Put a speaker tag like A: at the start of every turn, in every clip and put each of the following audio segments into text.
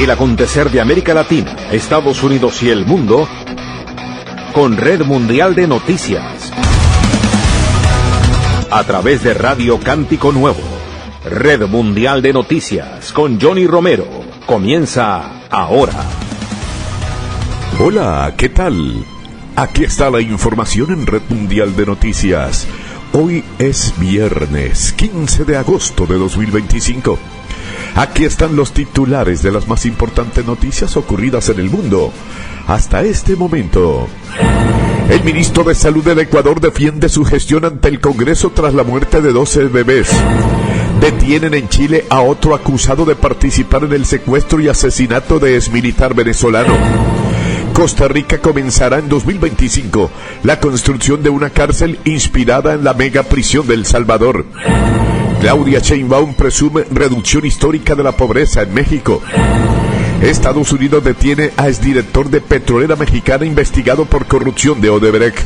A: El acontecer de América Latina, Estados Unidos y el mundo con Red Mundial de Noticias. A través de Radio Cántico Nuevo. Red Mundial de Noticias con Johnny Romero. Comienza ahora.
B: Hola, ¿qué tal? Aquí está la información en Red Mundial de Noticias. Hoy es viernes 15 de agosto de 2025. Aquí están los titulares de las más importantes noticias ocurridas en el mundo hasta este momento. El ministro de Salud del Ecuador defiende su gestión ante el Congreso tras la muerte de 12 bebés. Detienen en Chile a otro acusado de participar en el secuestro y asesinato de exmilitar venezolano. Costa Rica comenzará en 2025 la construcción de una cárcel inspirada en la mega prisión de El Salvador. Claudia Sheinbaum presume reducción histórica de la pobreza en México. Estados Unidos detiene a exdirector de Petrolera Mexicana investigado por corrupción de Odebrecht.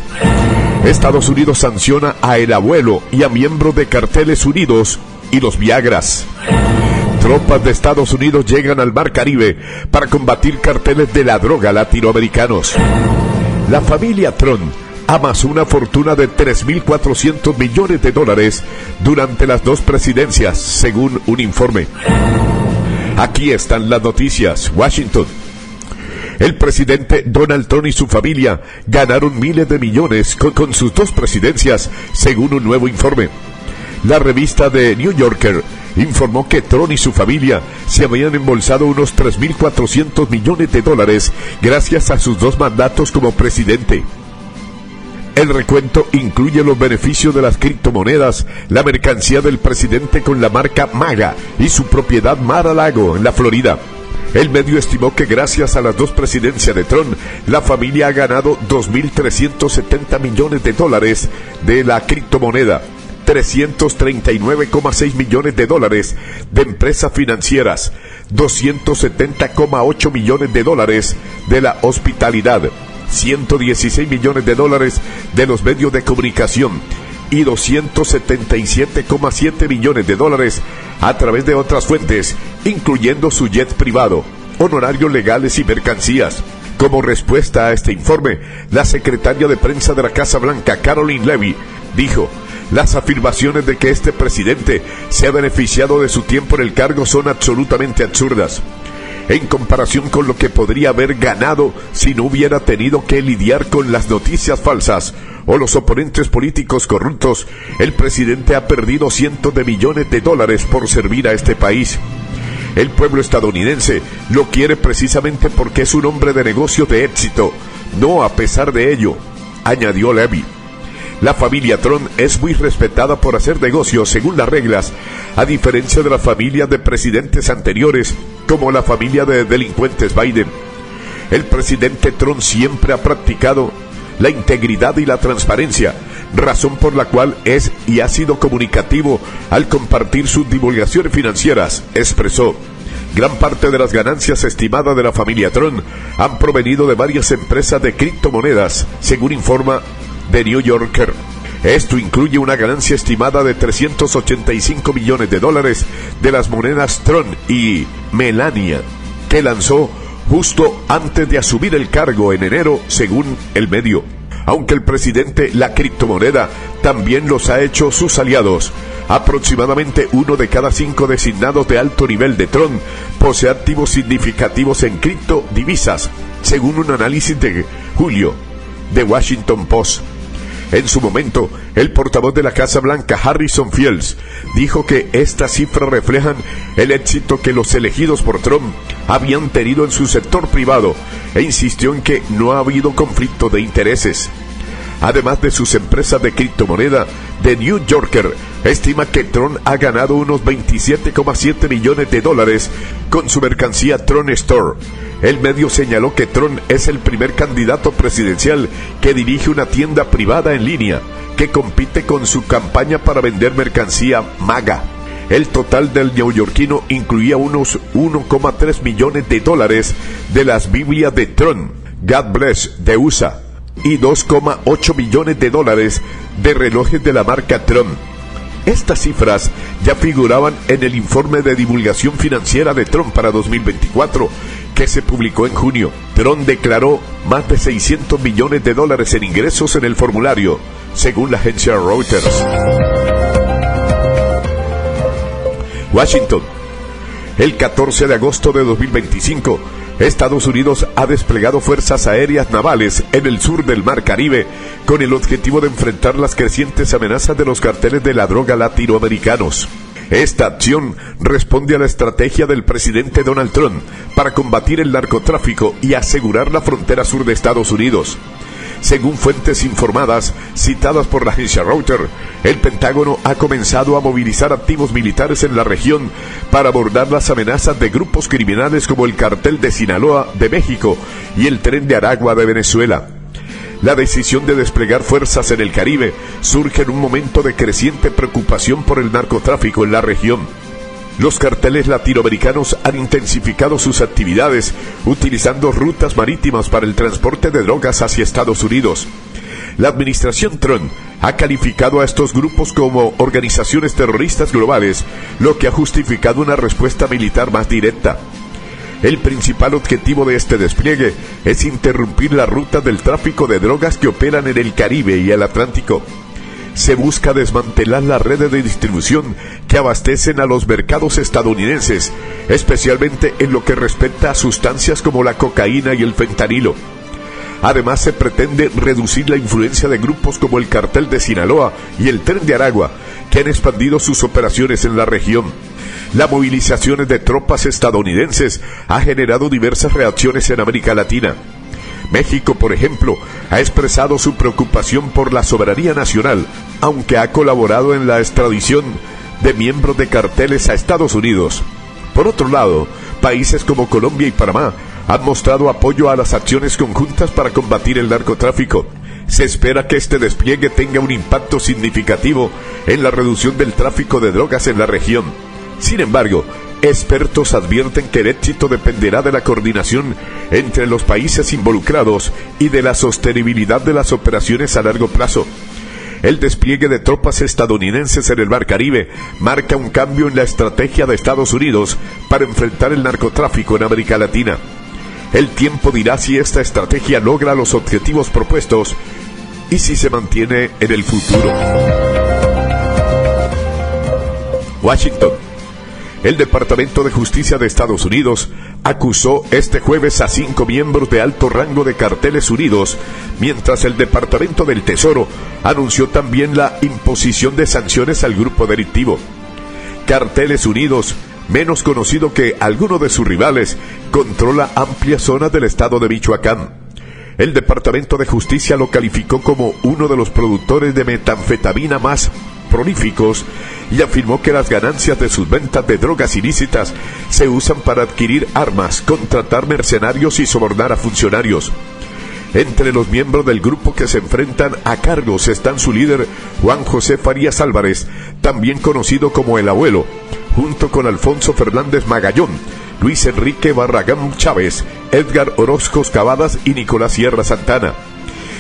B: Estados Unidos sanciona a El Abuelo y a miembros de Carteles Unidos y los Viagras. Tropas de Estados Unidos llegan al Mar Caribe para combatir carteles de la droga latinoamericanos. La familia Trump amasó una fortuna de $3.400 millones durante las dos presidencias, según un informe. Aquí están las noticias. Washington. El presidente Donald Trump y su familia ganaron miles de millones con sus dos presidencias, según un nuevo informe. La revista The New Yorker informó que Trump y su familia se habían embolsado unos $3.400 millones gracias a sus dos mandatos como presidente. El recuento incluye los beneficios de las criptomonedas, la mercancía del presidente con la marca MAGA y su propiedad Mar-a-Lago en la Florida. El medio estimó que gracias a las dos presidencias de Trump, la familia ha ganado $2.370 millones de la criptomoneda, $339,6 millones de empresas financieras, $270,8 millones de la hospitalidad, $116 millones de los medios de comunicación y $277,7 millones a través de otras fuentes, incluyendo su jet privado, honorarios legales y mercancías. Como respuesta a este informe, la secretaria de prensa de la Casa Blanca, Caroline Levy, dijo: las afirmaciones de que este presidente se ha beneficiado de su tiempo en el cargo son absolutamente absurdas. En comparación con lo que podría haber ganado si no hubiera tenido que lidiar con las noticias falsas o los oponentes políticos corruptos, el presidente ha perdido cientos de millones de dólares por servir a este país. El pueblo estadounidense lo quiere precisamente porque es un hombre de negocios de éxito, no a pesar de ello, añadió Levy. La familia Trump es muy respetada por hacer negocios según las reglas, a diferencia de las familias de presidentes anteriores, como la familia de delincuentes Biden. El presidente Trump siempre ha practicado la integridad y la transparencia, razón por la cual es y ha sido comunicativo al compartir sus divulgaciones financieras, expresó. Gran parte de las ganancias estimadas de la familia Trump han provenido de varias empresas de criptomonedas, según informa The New Yorker. Esto incluye una ganancia estimada de $385 millones de las monedas Tron y Melania, que lanzó justo antes de asumir el cargo en enero, según el medio. Aunque el presidente la criptomoneda también los ha hecho sus aliados. Aproximadamente 1 de cada 5 designados de alto nivel de Tron posee activos significativos en criptodivisas, según un análisis de julio de Washington Post. En su momento, el portavoz de la Casa Blanca, Harrison Fields, dijo que estas cifras reflejan el éxito que los elegidos por Trump habían tenido en su sector privado e insistió en que no ha habido conflicto de intereses. Además de sus empresas de criptomoneda, The New Yorker estima que Trump ha ganado unos $27,7 millones con su mercancía Tron Store. El medio señaló que Trump es el primer candidato presidencial que dirige una tienda privada en línea que compite con su campaña para vender mercancía MAGA. El total del neoyorquino incluía unos $1,3 millones de las Biblias de Trump, God Bless, de USA, y $2,8 millones de relojes de la marca Trump. Estas cifras ya figuraban en el informe de divulgación financiera de Trump para 2024, que se publicó en junio. Trump declaró más de $600 millones en ingresos en el formulario, según la agencia Reuters. Washington. El 14 de agosto de 2025, Estados Unidos ha desplegado fuerzas aéreas navales en el sur del Mar Caribe con el objetivo de enfrentar las crecientes amenazas de los carteles de la droga latinoamericanos. Esta acción responde a la estrategia del presidente Donald Trump para combatir el narcotráfico y asegurar la frontera sur de Estados Unidos. Según fuentes informadas, citadas por la agencia Reuters, el Pentágono ha comenzado a movilizar activos militares en la región para abordar las amenazas de grupos criminales como el Cartel de Sinaloa de México y el Tren de Aragua de Venezuela. La decisión de desplegar fuerzas en el Caribe surge en un momento de creciente preocupación por el narcotráfico en la región. Los carteles latinoamericanos han intensificado sus actividades utilizando rutas marítimas para el transporte de drogas hacia Estados Unidos. La administración Trump ha calificado a estos grupos como organizaciones terroristas globales, lo que ha justificado una respuesta militar más directa. El principal objetivo de este despliegue es interrumpir la ruta del tráfico de drogas que operan en el Caribe y el Atlántico. Se busca desmantelar las redes de distribución que abastecen a los mercados estadounidenses, especialmente en lo que respecta a sustancias como la cocaína y el fentanilo. Además, se pretende reducir la influencia de grupos como el Cartel de Sinaloa y el Tren de Aragua, que han expandido sus operaciones en la región. La movilización de tropas estadounidenses ha generado diversas reacciones en América Latina. México, por ejemplo, ha expresado su preocupación por la soberanía nacional, aunque ha colaborado en la extradición de miembros de carteles a Estados Unidos. Por otro lado, países como Colombia y Panamá han mostrado apoyo a las acciones conjuntas para combatir el narcotráfico. Se espera que este despliegue tenga un impacto significativo en la reducción del tráfico de drogas en la región. Sin embargo, expertos advierten que el éxito dependerá de la coordinación entre los países involucrados y de la sostenibilidad de las operaciones a largo plazo. El despliegue de tropas estadounidenses en el Mar Caribe marca un cambio en la estrategia de Estados Unidos para enfrentar el narcotráfico en América Latina. El tiempo dirá si esta estrategia logra los objetivos propuestos y si se mantiene en el futuro. Washington. El Departamento de Justicia de Estados Unidos acusó este jueves a 5 miembros de alto rango de Carteles Unidos, mientras el Departamento del Tesoro anunció también la imposición de sanciones al grupo delictivo. Carteles Unidos, menos conocido que alguno de sus rivales, controla amplias zonas del estado de Michoacán. El Departamento de Justicia lo calificó como uno de los productores de metanfetamina más prolíficos y afirmó que las ganancias de sus ventas de drogas ilícitas se usan para adquirir armas, contratar mercenarios y sobornar a funcionarios. Entre los miembros del grupo que se enfrentan a cargos están su líder Juan José Farías Álvarez, también conocido como El Abuelo, junto con Alfonso Fernández Magallón, Luis Enrique Barragán Chávez, Edgar Orozco Cavadas y Nicolás Sierra Santana.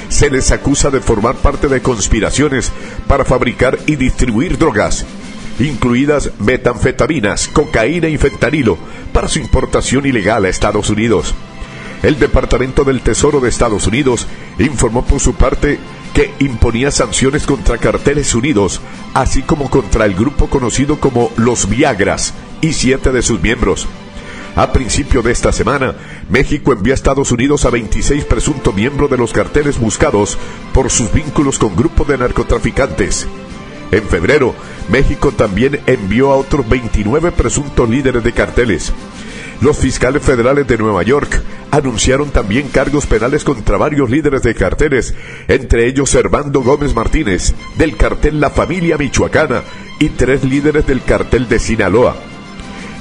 B: Se les acusa de formar parte de conspiraciones para fabricar y distribuir drogas, incluidas metanfetaminas, cocaína y fentanilo, para su importación ilegal a Estados Unidos. El Departamento del Tesoro de Estados Unidos informó por su parte que imponía sanciones contra Carteles Unidos, así como contra el grupo conocido como Los Viagras y 7 de sus miembros. A principio de esta semana, México envió a Estados Unidos a 26 presuntos miembros de los carteles buscados por sus vínculos con grupos de narcotraficantes. En febrero, México también envió a otros 29 presuntos líderes de carteles. Los fiscales federales de Nueva York anunciaron también cargos penales contra varios líderes de carteles, entre ellos Servando Gómez Martínez, del cartel La Familia Michoacana, y 3 líderes del cartel de Sinaloa.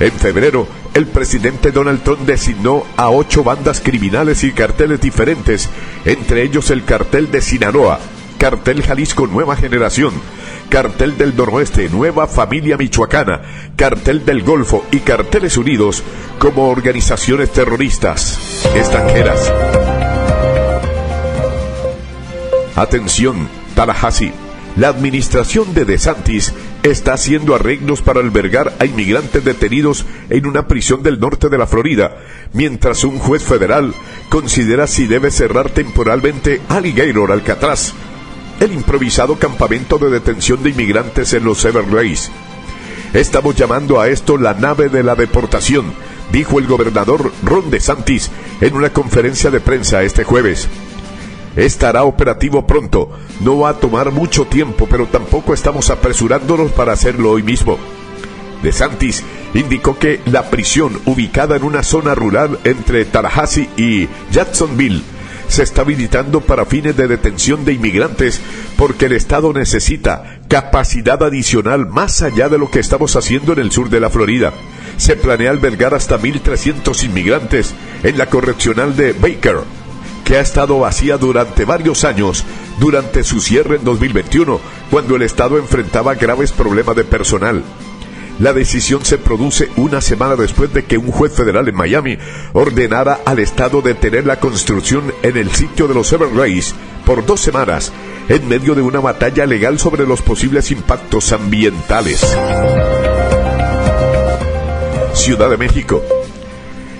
B: En febrero, el presidente Donald Trump designó a 8 bandas criminales y carteles diferentes, entre ellos el Cartel de Sinaloa, Cartel Jalisco Nueva Generación, Cartel del Noroeste Nueva Familia Michoacana, Cartel del Golfo y Carteles Unidos como organizaciones terroristas extranjeras. Atención, Tallahassee. La administración de DeSantis está haciendo arreglos para albergar a inmigrantes detenidos en una prisión del norte de la Florida, mientras un juez federal considera si debe cerrar temporalmente Alligator Alcatraz, el improvisado campamento de detención de inmigrantes en los Everglades. Estamos llamando a esto la nave de la deportación, dijo el gobernador Ron DeSantis en una conferencia de prensa este jueves. Estará operativo pronto, no va a tomar mucho tiempo, pero tampoco estamos apresurándonos para hacerlo hoy mismo. DeSantis indicó que la prisión, ubicada en una zona rural entre Tallahassee y Jacksonville, se está habilitando para fines de detención de inmigrantes porque el estado necesita capacidad adicional más allá de lo que estamos haciendo en el sur de la Florida. Se planea albergar hasta 1,300 inmigrantes en la correccional de Baker, que ha estado vacía durante varios años, durante su cierre en 2021, cuando el estado enfrentaba graves problemas de personal. La decisión se produce una semana después de que un juez federal en Miami ordenara al estado detener la construcción en el sitio de los Everglades por 2 semanas, en medio de una batalla legal sobre los posibles impactos ambientales. Ciudad de México.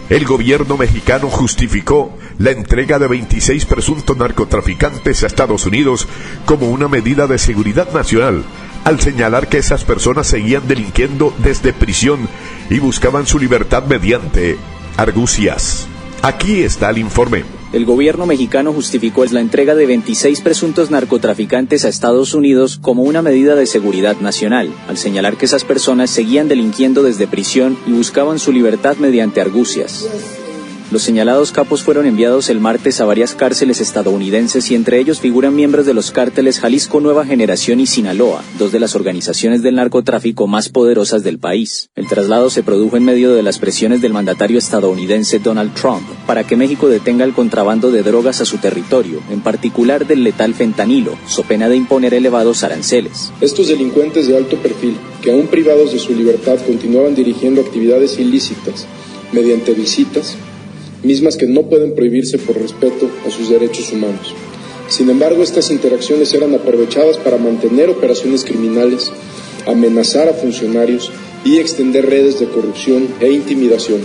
B: El gobierno mexicano justificó la entrega de 26 presuntos narcotraficantes a Estados Unidos como una medida de seguridad nacional, al señalar que esas personas seguían delinquiendo desde prisión y buscaban su libertad mediante argucias. Aquí está el informe.
C: El gobierno mexicano justificó la entrega de 26 presuntos narcotraficantes a Estados Unidos como una medida de seguridad nacional, al señalar que esas personas seguían delinquiendo desde prisión y buscaban su libertad mediante argucias. Los señalados capos fueron enviados el martes a varias cárceles estadounidenses y entre ellos figuran miembros de los cárteles Jalisco Nueva Generación y Sinaloa, 2 de las organizaciones del narcotráfico más poderosas del país. El traslado se produjo en medio de las presiones del mandatario estadounidense Donald Trump para que México detenga el contrabando de drogas a su territorio, en particular del letal fentanilo, so pena de imponer elevados aranceles.
D: Estos delincuentes de alto perfil, que aún privados de su libertad continuaban dirigiendo actividades ilícitas mediante visitas, mismas que no pueden prohibirse por respeto a sus derechos humanos. Sin embargo, estas interacciones eran aprovechadas para mantener operaciones criminales, amenazar a funcionarios y extender redes de corrupción e intimidación.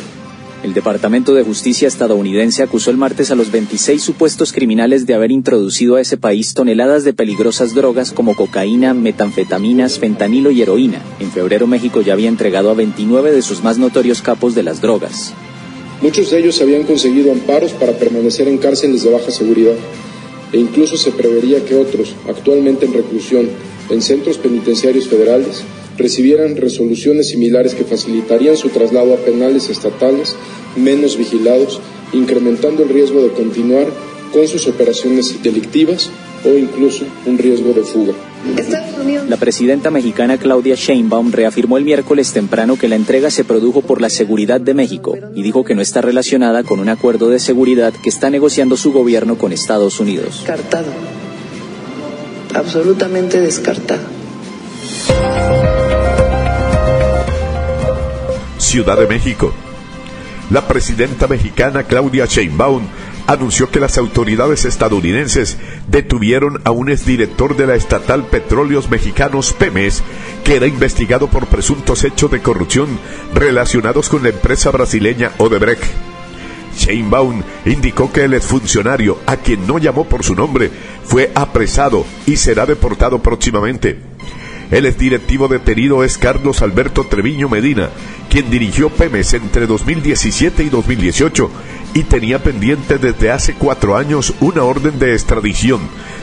C: El Departamento de Justicia estadounidense acusó el martes a los 26 supuestos criminales de haber introducido a ese país toneladas de peligrosas drogas como cocaína, metanfetaminas, fentanilo y heroína. En febrero, México ya había entregado a 29 de sus más notorios capos de las drogas.
D: Muchos de ellos habían conseguido amparos para permanecer en cárceles de baja seguridad, e incluso se prevería que otros, actualmente en reclusión en centros penitenciarios federales, recibieran resoluciones similares que facilitarían su traslado a penales estatales menos vigilados, incrementando el riesgo de continuar con sus operaciones delictivas o incluso un riesgo de fuga.
C: La presidenta mexicana Claudia Sheinbaum reafirmó el miércoles temprano que la entrega se produjo por la seguridad de México y dijo que no está relacionada con un acuerdo de seguridad que está negociando su gobierno con Estados Unidos.
E: Descartado, absolutamente descartado.
B: Ciudad de México. La presidenta mexicana Claudia Sheinbaum anunció que las autoridades estadounidenses detuvieron a un exdirector de la estatal Petróleos Mexicanos Pemex, que era investigado por presuntos hechos de corrupción relacionados con la empresa brasileña Odebrecht. Sheinbaum indicó que el exfuncionario, a quien no llamó por su nombre, fue apresado y será deportado próximamente. El exdirectivo detenido es Carlos Alberto Treviño Medina, quien dirigió Pemex entre 2017 y 2018 y tenía pendiente desde hace 4 años una orden de extradición,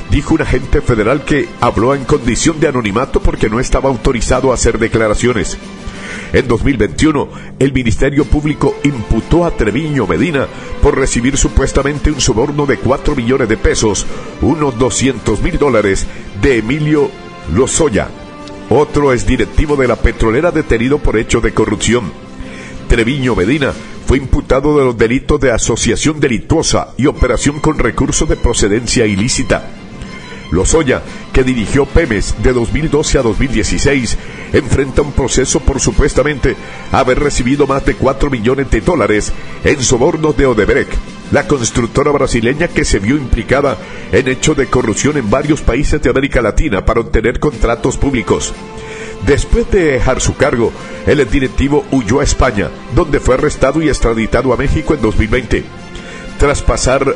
B: dijo un agente federal que habló en condición de anonimato porque no estaba autorizado a hacer declaraciones. En 2021, el Ministerio Público imputó a Treviño Medina por recibir supuestamente un soborno de 4 millones de pesos, unos $200,000, de Emilio Lozoya, otro exdirectivo de la petrolera detenido por hecho de corrupción. Treviño Medina fue imputado de los delitos de asociación delictuosa y operación con recursos de procedencia ilícita. Lozoya, que dirigió Pemex de 2012 a 2016, enfrenta un proceso por supuestamente haber recibido más de $4 millones en sobornos de Odebrecht, la constructora brasileña que se vio implicada en hechos de corrupción en varios países de América Latina para obtener contratos públicos. Después de dejar su cargo, el exdirectivo huyó a España, donde fue arrestado y extraditado a México en 2020. Tras pasar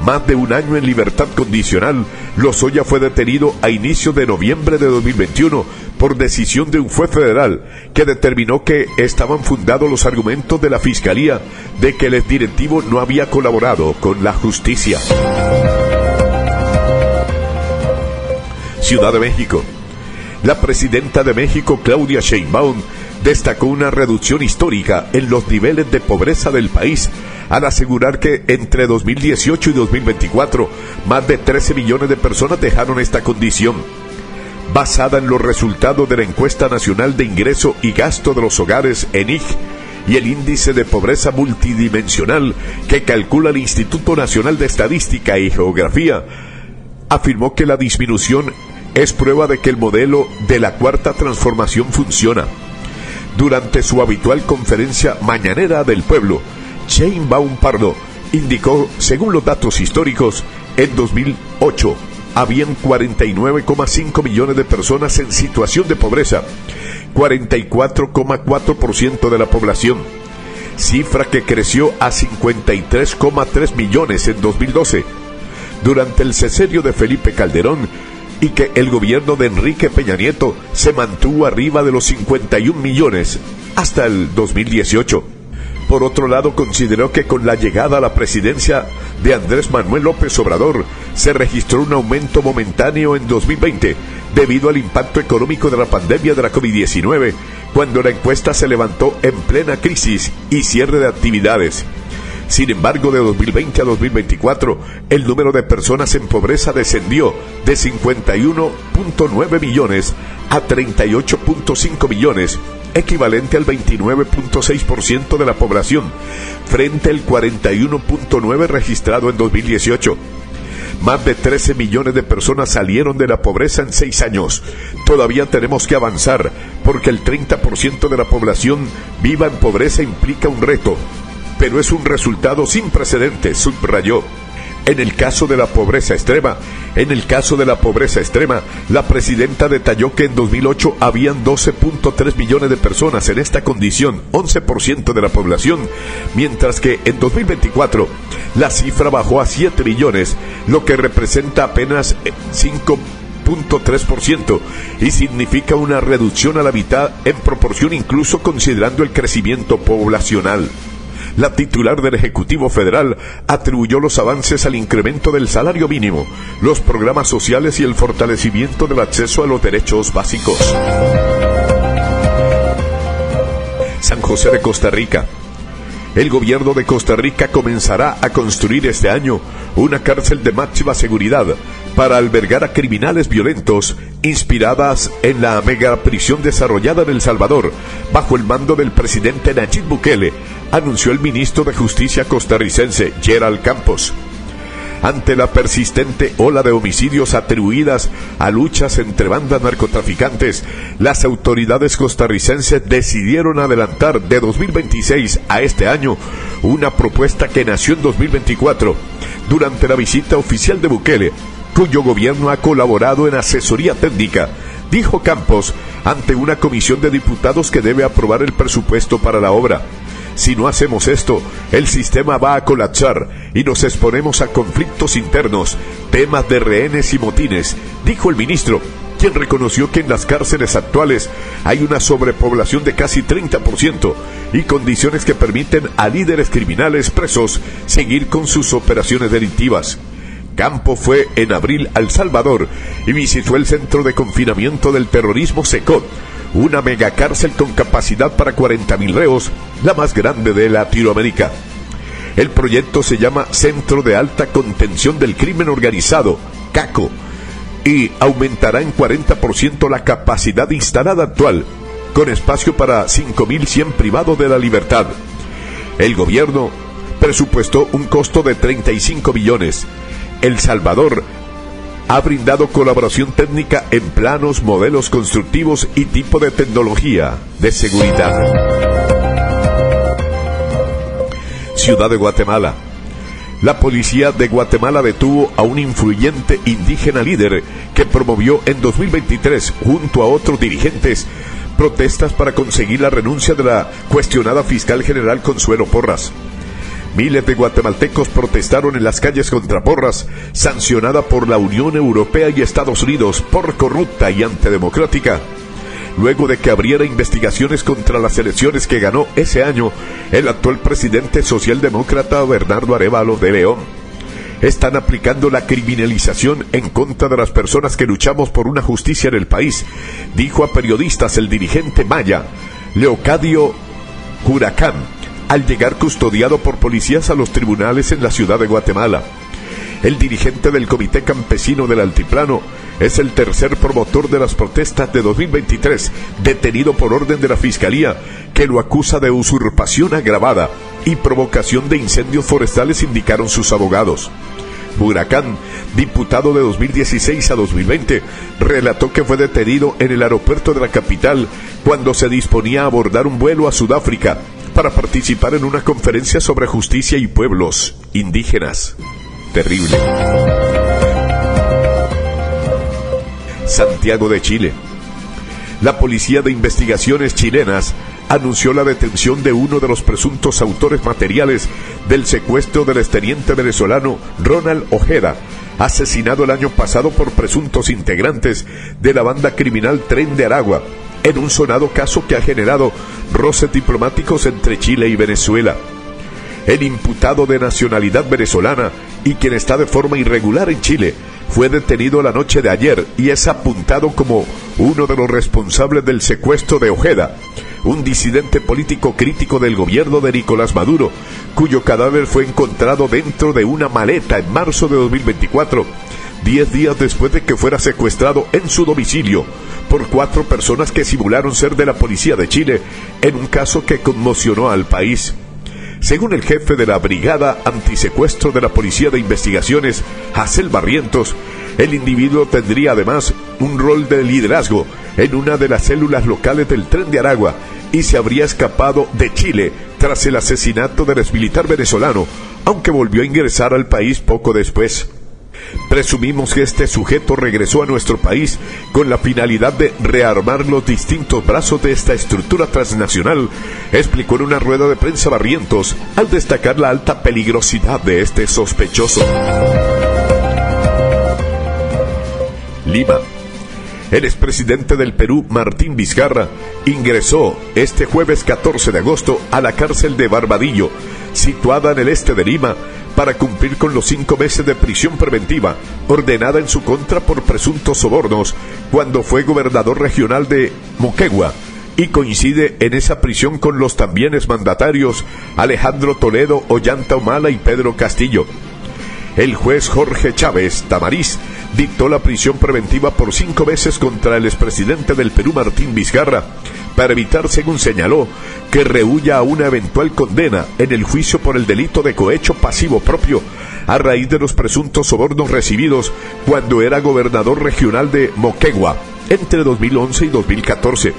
B: más de un año en libertad condicional, Lozoya fue detenido a inicios de noviembre de 2021 por decisión de un juez federal que determinó que estaban fundados los argumentos de la Fiscalía de que el exdirectivo no había colaborado con la justicia. Ciudad de México. La presidenta de México, Claudia Sheinbaum, destacó una reducción histórica en los niveles de pobreza del país, al asegurar que entre 2018 y 2024, más de 13 millones de personas dejaron esta condición. Basada en los resultados de la Encuesta Nacional de Ingreso y Gasto de los Hogares, ENIG, y el Índice de Pobreza Multidimensional que calcula el Instituto Nacional de Estadística y Geografía, afirmó que la disminución es prueba de que el modelo de la Cuarta Transformación funciona. Durante su habitual conferencia mañanera del pueblo, Sheinbaum Pardo indicó, según los datos históricos, en 2008 habían 49,5 millones de personas en situación de pobreza, 44,4% de la población, cifra que creció a 53,3 millones en 2012, durante el sexenio de Felipe Calderón, y que el gobierno de Enrique Peña Nieto se mantuvo arriba de los 51 millones hasta el 2018. Por otro lado, consideró que con la llegada a la presidencia de Andrés Manuel López Obrador se registró un aumento momentáneo en 2020 debido al impacto económico de la pandemia de la COVID-19, cuando la encuesta se levantó en plena crisis y cierre de actividades. Sin embargo, de 2020 a 2024, el número de personas en pobreza descendió de 51,9 millones a 38,5 millones, equivalente al 29,6% de la población, frente al 41,9% registrado en 2018. Más de 13 millones de personas salieron de la pobreza en 6 años. Todavía tenemos que avanzar, porque el 30% de la población viva en pobreza implica un reto, pero es un resultado sin precedentes, subrayó. En el caso de la pobreza extrema, la presidenta detalló que en 2008 habían 12,3 millones de personas en esta condición, 11% de la población, mientras que en 2024 la cifra bajó a 7 millones, lo que representa apenas 5,3% y significa una reducción a la mitad en proporción, incluso considerando el crecimiento poblacional. La titular del Ejecutivo Federal atribuyó los avances al incremento del salario mínimo, los programas sociales y el fortalecimiento del acceso a los derechos básicos. San José de Costa Rica. El gobierno de Costa Rica comenzará a construir este año una cárcel de máxima seguridad para albergar a criminales violentos inspiradas en la mega prisión desarrollada en El Salvador bajo el mando del presidente Nayib Bukele, anunció el ministro de Justicia costarricense Gerald Campos. Ante la persistente ola de homicidios atribuidas a luchas entre bandas narcotraficantes, las autoridades costarricenses decidieron adelantar de 2026 a este año una propuesta que nació en 2024 durante la visita oficial de Bukele, cuyo gobierno ha colaborado en asesoría técnica, dijo Campos ante una comisión de diputados que debe aprobar el presupuesto para la obra. Si no hacemos esto, el sistema va a colapsar y nos exponemos a conflictos internos, temas de rehenes y motines, dijo el ministro, quien reconoció que en las cárceles actuales hay una sobrepoblación de casi 30% y condiciones que permiten a líderes criminales presos seguir con sus operaciones delictivas. Campos fue en abril a El Salvador y visitó el centro de confinamiento del terrorismo SECOT, una megacárcel con capacidad para 40,000 reos, la más grande de Latinoamérica. El proyecto se llama Centro de Alta Contención del Crimen Organizado, CACO, y aumentará en 40% la capacidad instalada actual, con espacio para 5,100 privados de la libertad. El gobierno presupuestó un costo de 35 millones. El Salvador ha brindado colaboración técnica en planos, modelos constructivos y tipo de tecnología de seguridad. Ciudad de Guatemala. La policía de Guatemala detuvo a un influyente indígena líder que promovió en 2023, junto a otros dirigentes, protestas para conseguir la renuncia de la cuestionada fiscal general Consuelo Porras. Miles de guatemaltecos protestaron en las calles contra Porras, sancionada por la Unión Europea y Estados Unidos por corrupta y antidemocrática, luego de que abriera investigaciones contra las elecciones que ganó ese año el actual presidente socialdemócrata Bernardo Arévalo de León. Están aplicando la criminalización en contra de las personas que luchamos por una justicia en el país, dijo a periodistas el dirigente maya, Leocadio Huracán, al llegar custodiado por policías a los tribunales en la ciudad de Guatemala. El dirigente del Comité Campesino del Altiplano es el tercer promotor de las protestas de 2023, detenido por orden de la Fiscalía, que lo acusa de usurpación agravada y provocación de incendios forestales, indicaron sus abogados. Huracán, diputado de 2016 a 2020, relató que fue detenido en el aeropuerto de la capital cuando se disponía a abordar un vuelo a Sudáfrica para participar en una conferencia sobre justicia y pueblos indígenas. Terrible. Santiago de Chile. La Policía de Investigaciones chilenas anunció la detención de uno de los presuntos autores materiales del secuestro del exteniente venezolano Ronald Ojeda, asesinado el año pasado por presuntos integrantes de la banda criminal Tren de Aragua, en un sonado caso que ha generado roces diplomáticos entre Chile y Venezuela. El imputado de nacionalidad venezolana y quien está de forma irregular en Chile fue detenido la noche de ayer y es apuntado como uno de los responsables del secuestro de Ojeda, un disidente político crítico del gobierno de Nicolás Maduro, cuyo cadáver fue encontrado dentro de una maleta en marzo de 2024, 10 días después de que fuera secuestrado en su domicilio por 4 personas que simularon ser de la policía de Chile en un caso que conmocionó al país. Según el jefe de la Brigada Antisecuestro de la Policía de Investigaciones, Hazel Barrientos, el individuo tendría además un rol de liderazgo en una de las células locales del Tren de Aragua y se habría escapado de Chile tras el asesinato del exmilitar venezolano, aunque volvió a ingresar al país poco después. Presumimos que este sujeto regresó a nuestro país con la finalidad de rearmar los distintos brazos de esta estructura transnacional, explicó en una rueda de prensa Barrientos, al destacar la alta peligrosidad de este sospechoso. Lima. El expresidente del Perú, Martín Vizcarra, ingresó este jueves 14 de agosto a la cárcel de Barbadillo, situada en el este de Lima, para cumplir con los 5 meses de prisión preventiva ordenada en su contra por presuntos sobornos cuando fue gobernador regional de Moquegua, y coincide en esa prisión con los también exmandatarios Alejandro Toledo, Ollanta Humala y Pedro Castillo. El juez Jorge Chávez Tamariz dictó la prisión preventiva por 5 meses contra el expresidente del Perú, Martín Vizcarra, para evitar, según señaló, que rehuya a una eventual condena en el juicio por el delito de cohecho pasivo propio, a raíz de los presuntos sobornos recibidos cuando era gobernador regional de Moquegua entre 2011 y 2014.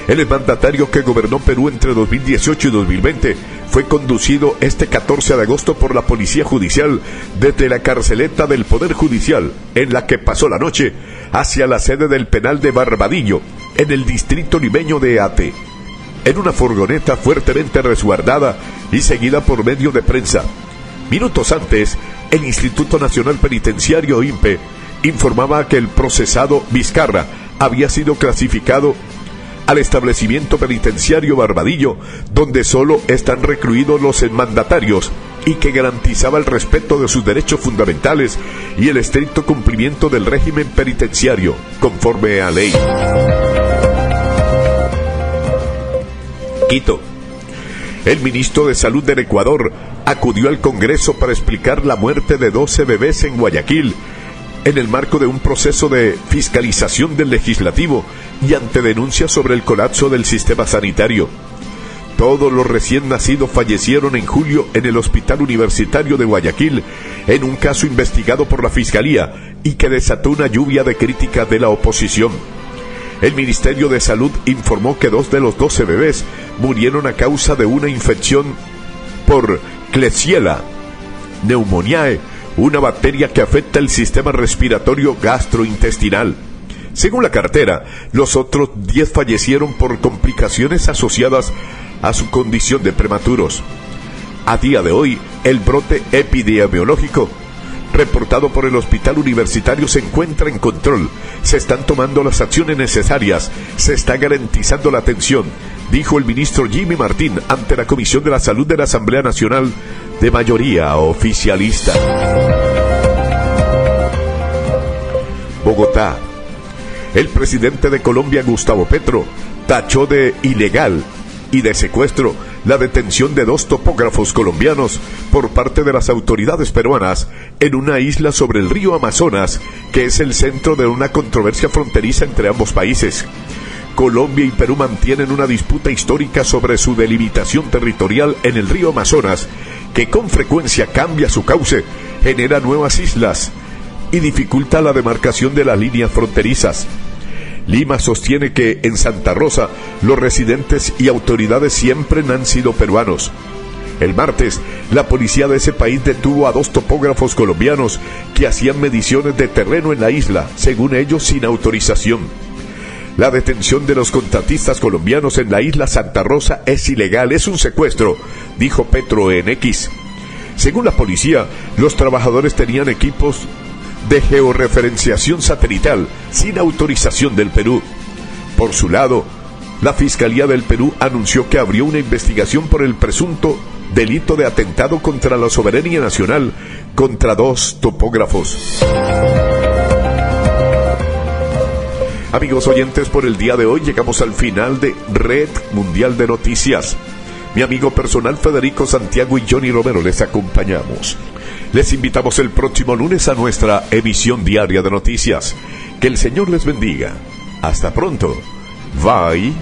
B: El mandatario que gobernó Perú entre 2018 y 2020 fue conducido este 14 de agosto por la Policía Judicial desde la carceleta del Poder Judicial, en la que pasó la noche, hacia la sede del penal de Barbadillo, en el distrito limeño de Ate, en una furgoneta fuertemente resguardada y seguida por medios de prensa. Minutos antes, el Instituto Nacional Penitenciario INPE informaba que el procesado Vizcarra había sido clasificado al establecimiento penitenciario Barbadillo, donde solo están recluidos los mandatarios, y que garantizaba el respeto de sus derechos fundamentales y el estricto cumplimiento del régimen penitenciario, conforme a ley. Quito. El ministro de Salud del Ecuador acudió al Congreso para explicar la muerte de 12 bebés en Guayaquil, en el marco de un proceso de fiscalización del legislativo y ante denuncias sobre el colapso del sistema sanitario. Todos los recién nacidos fallecieron en julio en el Hospital Universitario de Guayaquil, en un caso investigado por la Fiscalía y que desató una lluvia de críticas de la oposición. El Ministerio de Salud informó que 2 de los 12 bebés murieron a causa de una infección por Klebsiella pneumoniae, una bacteria que afecta el sistema respiratorio gastrointestinal. Según la cartera, los otros 10 fallecieron por complicaciones asociadas a su condición de prematuros. A día de hoy, el brote epidemiológico reportado por el Hospital Universitario se encuentra en control. Se están tomando las acciones necesarias, se está garantizando la atención, dijo el ministro Jimmy Martín ante la Comisión de la Salud de la Asamblea Nacional de mayoría oficialista. Bogotá. El presidente de Colombia, Gustavo Petro, tachó de ilegal y de secuestro la detención de 2 topógrafos colombianos por parte de las autoridades peruanas en una isla sobre el río Amazonas, que es el centro de una controversia fronteriza entre ambos países. Colombia y Perú mantienen una disputa histórica sobre su delimitación territorial en el río Amazonas, que con frecuencia cambia su cauce, genera nuevas islas y dificulta la demarcación de las líneas fronterizas. Lima sostiene que en Santa Rosa los residentes y autoridades siempre han sido peruanos. El martes, la policía de ese país detuvo a 2 topógrafos colombianos que hacían mediciones de terreno en la isla, según ellos sin autorización. La detención de los contratistas colombianos en la isla Santa Rosa es ilegal, es un secuestro, dijo Petro en X. Según la policía, los trabajadores tenían equipos de georreferenciación satelital sin autorización del Perú. Por su lado, la Fiscalía del Perú anunció que abrió una investigación por el presunto delito de atentado contra la soberanía nacional contra 2 topógrafos. Amigos oyentes, por el día de hoy llegamos al final de Red Mundial de Noticias. Mi amigo personal Federico Santiago y Johnny Romero les acompañamos. Les invitamos el próximo lunes a nuestra emisión diaria de noticias. Que el Señor les bendiga. Hasta pronto. Bye.